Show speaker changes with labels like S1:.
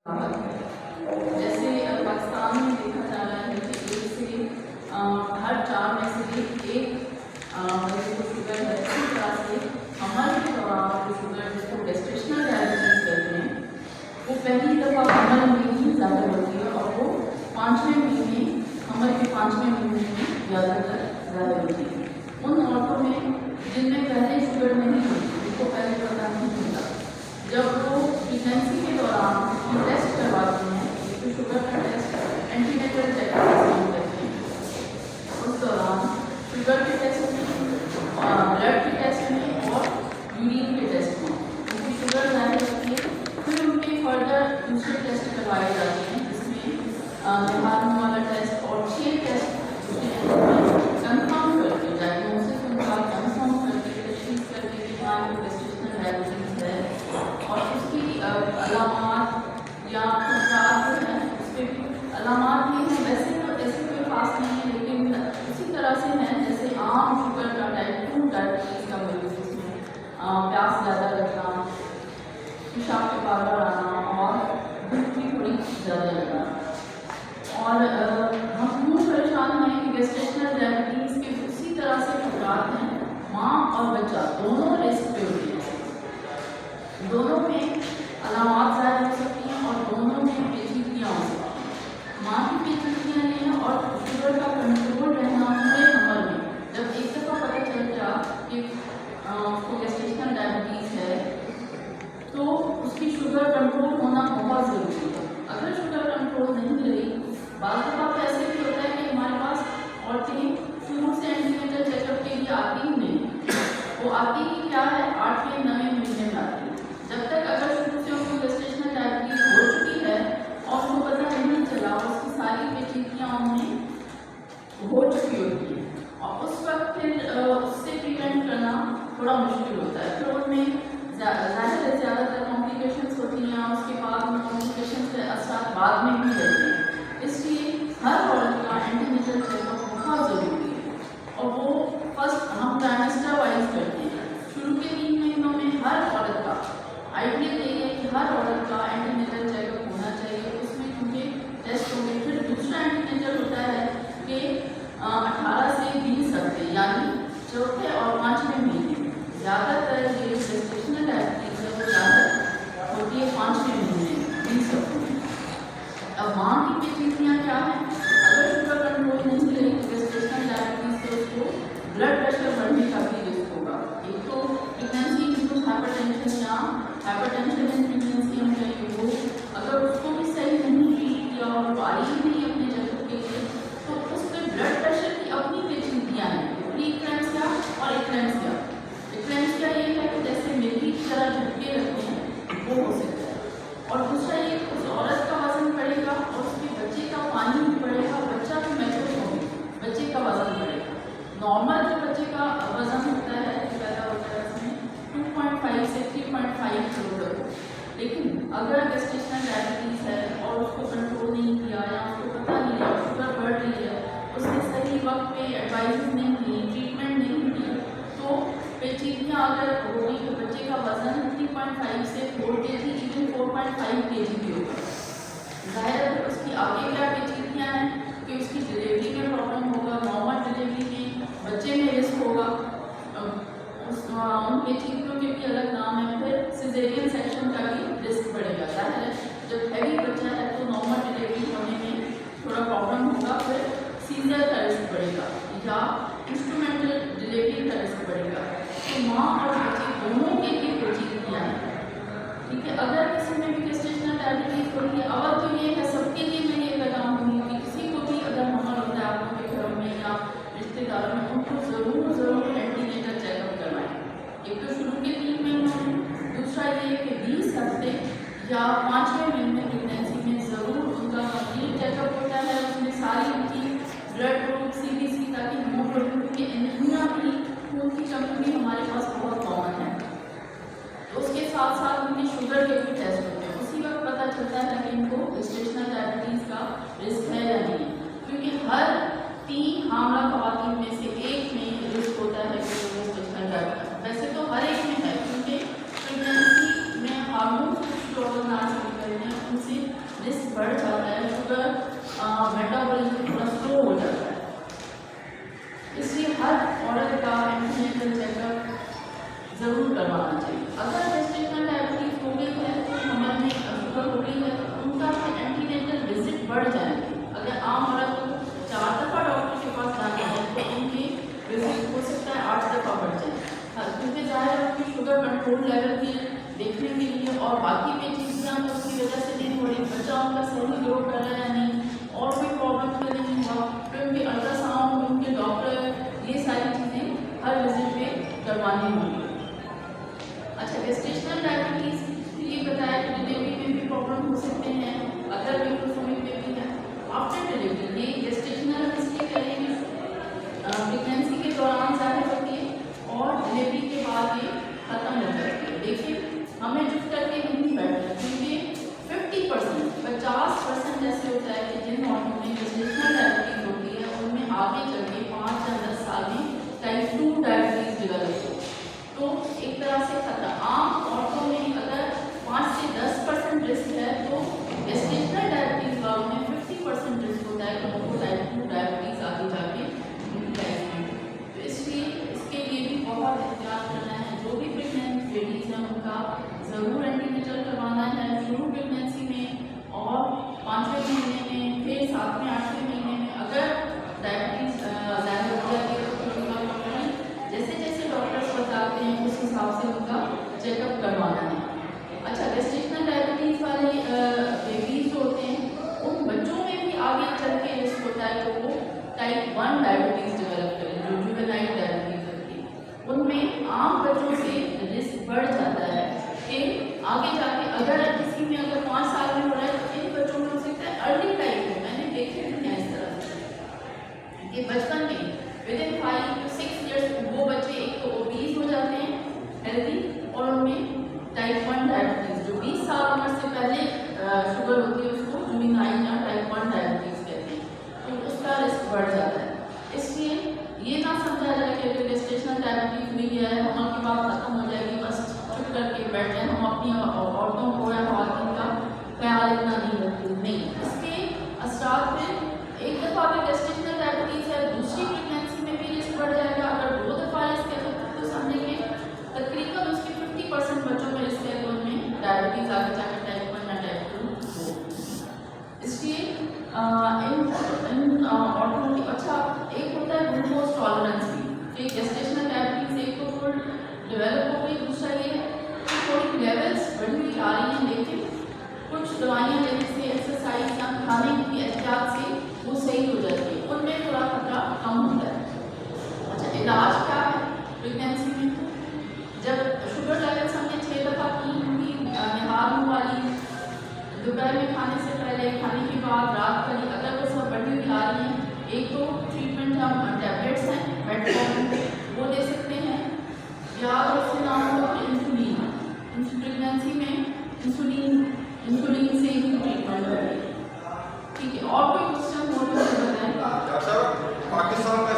S1: जैसे पाकिस्तान में देखा जा रहा है कि एक से हर 4 में से एक मरीज को शुगर है। इसी तरह से हमल के दौरान जो शुगर जिसको गेस्टेशनल डायबिटीज कहते हैं वो पहली दफ़ा हमल में ही ज़्यादा होती है और वो 5वें महीने हमल के 5वें महीने में ज़्यादातर ज़्यादा होती है। उन औरतों में जिनमें पहले शुगर नहीं होती, उनको पहले पता नहीं होता, जब वो प्रेगनेंसी के दौरान टेस्ट करवाते हैं तो शुगर का टेस्ट एंटीनेटल चेकअप करते हैं, उस दौरान शुगर के टेस्ट में, ब्लड के टेस्ट में और यूरिन के टेस्ट में उनकी शुगर ज़्यादा होती है। फिर उनके फर्दर दूसरे टेस्ट करवाए जाते हैं जिसमें हार्मोन वाला टेस्ट और 6 टेस्ट कंफर्म करके डायग्नोसिस उनका कंफर्म करके तशखीस करके कि हाँ ये गेस्टेशनल डायबिटीज है और उसकी अलामात या खतरात जो है उस पर भी अलामात ये हैं। वैसे तो ऐसे कोई खास नहीं है, लेकिन उसी तरह से है जैसे आम शुगर का टाइप 2 डायबिटीज़ का मरीज जिसमें प्यास ज़्यादा लगना, पेशाब के बार आना और भूख भी थोड़ी ज़्यादा लगना। और हम क्यों परेशान हैं कि गेस्टेशनल डायबिटीज़ के उसी तरह से खतरात हैं, माँ और बच्चा दोनों रिस्क पे होते हैं, दोनों में अलामात ज़्यादा हो सकती हैं और दोनों में पेचीदगियाँ हो सकती हैं। माँ की पेचीदगियाँ लें और शुगर का कंट्रोल रहना पूरे हमल में। जब एक दफ़ा पता चल गया कि उसको गेस्टेशनल डायबिटीज़ है तो उसकी शुगर कंट्रोल होना बहुत ज़रूरी है। अगर शुगर कंट्रोल नहीं रही, बात दफ़ा तो ऐसे भी होता है कि हमारे पास औरतें शुरू से एंटीनेटल चेकअप के लिए आती ही नहीं, वो आती ही क्या है 8वें 9वें महीने में आती है। जब तक अगर शुरू से उनको गेस्टेशनल डायबिटीज हो चुकी है और उनको पता नहीं चला, उसकी सारी पेचीदगियाँ उनमें हो चुकी होती है और उस वक्त फिर उससे प्रिवेंट करना थोड़ा मुश्किल होता है। फिर उनमें ज़्यादातर कॉम्प्लिकेशंस होती हैं, उसके बाद उन कॉम्प्लिकेशंस के असर बाद में भी रहते हैं। इसलिए हर औरत का एंटीनेटल चेकअप बहुत ज़रूरी है और वो फर्स्ट हम ट्राइमेस्टर वाइज करते हैं। शुरू के 3 महीनों में हर औरत का आइडिया यही है कि हर औरत का एंटीनेटल चेकअप होना चाहिए, उसमें क्योंकि टेस्ट होंगे। फिर दूसरा एंटीनेटल होता है कि 18 से 20 हफ्ते यानी चौथे और 5वें महीने में ज़्यादातर ये गेस्टेशनल डायबिटीज है वो ज़्यादा होती है 5वें महीने में 20 हफ्ते में। अब माँ की पेचीदगियाँ क्या है, अगर शुगर कंट्रोल नहीं रही तो गेस्टेशनल डायबिटीज से उसको ब्लड प्रेशर बढ़ने का भी रिस्क होगा। एक तो प्रेगनेंसी इंड्यूस्ड हाइपरटेंशन या हाइपरटेंशन इन प्रेगनेंसी हम कहेंगे, वो अगर उसको भी सही नहीं ट्रीट किया और वो आई नहीं अपने चेकअप के लिए तो उस पर ब्लड प्रेशर की अपनी पेचीदगियाँ हैं, प्री इक्लेम्सिया और इक्लेम्सिया। इक्लेम्सिया ये है कि जैसे मिर्गी की तरह झटके लगते हैं वो हो सकता है। और दूसरा ये उस औरत का वजन बढ़ेगा और उसके बच्चे का पानी भी बढ़ेगा, बच्चा भी मैच्योर होगा, बच्चे का वजन बढ़ेगा। नॉर्मल जो बच्चे का वजन होता है पैदा होता है उसमें 2.5 से 3.5 किलो तक, लेकिन अगर गेस्टेशनल डायबिटीज़ है और उसको कंट्रोल नहीं किया या उसको पता नहीं है शुगर बढ़ रही है, उसने सही वक्त पे एडवाइस नहीं की, ट्रीटमेंट नहीं की, तो पेचीदगियाँ अगर होगी तो बच्चे का वजन 3.5 से 4 kg इवन 4.5 kg भी होगा। ज़ाहिर है उसकी आगे क्या पेचीदगियाँ हैं कि उसकी डिलीवरी में प्रॉब्लम होगा, नॉर्मल डिलीवरी में बच्चे में रिस्क होगा, उन पेचीदगियों के भी अलग नाम है। फिर सिजेरियन सेक्शन का भी रिस्क बढ़ेगा। ज़ाहिर है जब हैवी बच्चा है तो नॉर्मल डिलीवरी होने में थोड़ा प्रॉब्लम होगा, फिर सीजर का रिस्क बढ़ेगा या इंस्ट्रूमेंटल डिलीवरी का रिस्क बढ़ेगा। तो माँ और बच्चे दोनों के लिए पेचीदगियाँ हैं, ठीक है। अगर किसी में भी गेस्टेशनल डायबिटीज होती है, अवल तो ये है सबके लिए मैं ये बताऊँ कि किसी को भी अगर हमल होता है आप लोगों के घरों में या रिश्तेदारों में, उनको ज़रूर एंटीनेटल चेकअप करवाएं। एक तो शुरू के 3 महीनों में, दूसरा ये कि 20 हफ्ते या 5वें महीने प्रेगनेंसी में ज़रूर उनका कंप्लीट चेकअप होता है। उसमें सारी उनकी ब्लड ग्रुप CBC ताकि हीमोग्लोबिन की एनीमिया भी, खून की कमी भी हमारे पास बहुत कॉमन है, तो उसके साथ साथ उनकी शुगर के भी टेस्ट होते हैं। उसी वक्त पता चलता है कि इनको गेस्टेशनल डायबिटीज़ का रिस्क है या नहीं, क्योंकि हर 3 हामला खवातीन में से एक में रिस्क होता है गेस्टेशनल डायबिटीज। वैसे तो हर एक में है क्योंकि प्रेगनेंसी में हार्मोन्स जो ऑर्गन उनसे रिस्क बढ़ जाता है, शुगर मेटाबॉलिज्म थोड़ा स्लो हो जाता है। इसलिए हर औरत का एंटीनेटल चेकअप जरूर करवाना चाहिए। अगर जेस्टेशनल डायबिटीज हो गई है, हमर में शुगर हो गई है, तो उनका एंटीनेटल विजिट बढ़ जाएंगे। अगर आम औरत को 4 दफ़ा डॉक्टर के पास जाना है तो उनकी विजिट हो सकता है 8 दफ़ा बढ़ जाए, क्योंकि ज़ाहिर है उनकी शुगर कंट्रोल लेवल की देखने के लिए और बाकी भी चीज़ें उसकी वजह से नहीं हो रही, बच्चा उनका सही ग्रो कर रहा है या नहीं, और कोई प्रॉब्लम तो नहीं हुआ, फिर उनके अल्ट्रासाउंड, उनके डॉक्टर, ये सारी चीज़ें हर विजिट पे करवानी होंगी। अच्छा, जेस्टेशनल डायबिटीज़ ये बताया कि डिलीवरी में भी प्रॉब्लम हो सकते हैं, अगर माइक्रोसोमिक बेबी है। आफ्टर डिलीवरी ये जेस्टेशनल इसलिए करेंगे प्रेगनेंसी के दौरान ज़्यादा होती है और डिलीवरी के बाद ये खत्म हो जाती है। देखिए, हमें चुप करके नहीं बैठना, क्योंकि 50% ऐसे होता है कि जिन औरतों में जेस्टेशनल डायबिटीज होती है उनमें आगे चल के 5 या 10 साल में टाइप 2 डायबिटीज डेवलप हो, तो एक तरह से खतरा। आम औरतों में अगर 5 से 10% रिस्क है, तो जेस्टेशनल डायबिटीज वालों में 50% रिस्क होता है कि उनको टाइप 2 डायबिटीज आगे जाके उनकी लाइफ में। तो इसलिए इसके लिए भी बहुत एहतियात करना है। जो भी प्रेगनेंट लेडीज हैं उनका ज़रूर एंटीनेटल करवाना है, शुरू प्रेगनेंसी में और 5वें महीने में, फिर 7वें 8वें महीने में। अगर डायबिटीज ज़्यादा हो जाती है तो उनका जैसे जैसे डॉक्टर्स बताते हैं उस हिसाब से उनका चेकअप करवाना है। अच्छा, जेस्टेशनल डायबिटीज़ वाले बेबीज होते हैं, उन बच्चों में भी आगे चल के रिस्क होता है तो वो टाइप 1 डायबिटीज़ डेवलप करें, जो जुवेनाइल डायबिटीज़ होती है। उनमें आम बच्चों से रिस्क बढ़ जाता है कि आगे जाके अगर किसी में अगर 5 साल में हो रहा है तो इन बच्चों में हो सकता है अर्ली टाइप हो। मैंने देखे भी हैं इस तरह से कि बचपन में विदिन 5 to 6 ईयर्स वो बच्चे एक तो ओबीज हो जाते हैं हेल्दी, और उनमें टाइप 1 डायबिटीज़ जो 20 साल उम्र से पहले शुगर होती है उसको जुवेनाइल या टाइप 1 डायबिटीज़ कहते हैं, तो उसका रिस्क बढ़ जाता है। इसलिए ये ना समझा जाए कि अगर जेस्टेशनल डायबिटीज़ हुई है हमर की बात खत्म हो जाएगी, बस चुप करके बैठ जाए, हम अपनी औरतों को या खातून का ख्याल इतना नहीं रखते। नहीं, इसके असरात में एक दफ़ा अगर जेस्टेशनल डायबिटीज़ है, दूसरी प्रेगनेंसी में भी रिस्क बढ़ जाएगा। अगर 2 दफ़ा रिस्क है तो समझेंगे तकरीबन उसके 50% बच्चों में रिस्क है तो उनमें डायबिटीज़ आगे जाकर टाइप 1 या टाइप 2 हो। इसलिए इन औरतों की अच्छा एक होता है ग्लूकोज टॉलरेंस भी, कि जेस्टेशनल डायबिटीज़ एक तो फुल डेवलप हो गई, दूसरा ये है कि थोड़ी लेवल्स बढ़ी हुई आ रही हैं, लेकिन कुछ दवाइयाँ लेने से, एक्सरसाइज या खाने की एहतियात से वो सही हो जाती है, उनमें थोड़ा खतरा कम होता है। अच्छा, इलाज क्या है प्रेगनेंसी में? जब शुगर लेवल्स हमने 6 दफ़ा की होंगी, निहार वाली, दोपहर में खाने से पहले, खाने के बाद, रात वाली, अगर वो सब बढ़ी हुई आ रही है, एक तो ट्रीटमेंट हम टैबलेट्स हैं मेटफॉर्मिन वो दे सकते हैं, या उससे नाम हो इंसुलिन। प्रेगनेंसी में इंसुलिन से ही ट्रीटमेंट होगी। ठीक है, और कोई क्वेश्चन हो तो बताएं।
S2: पाकिस्तान में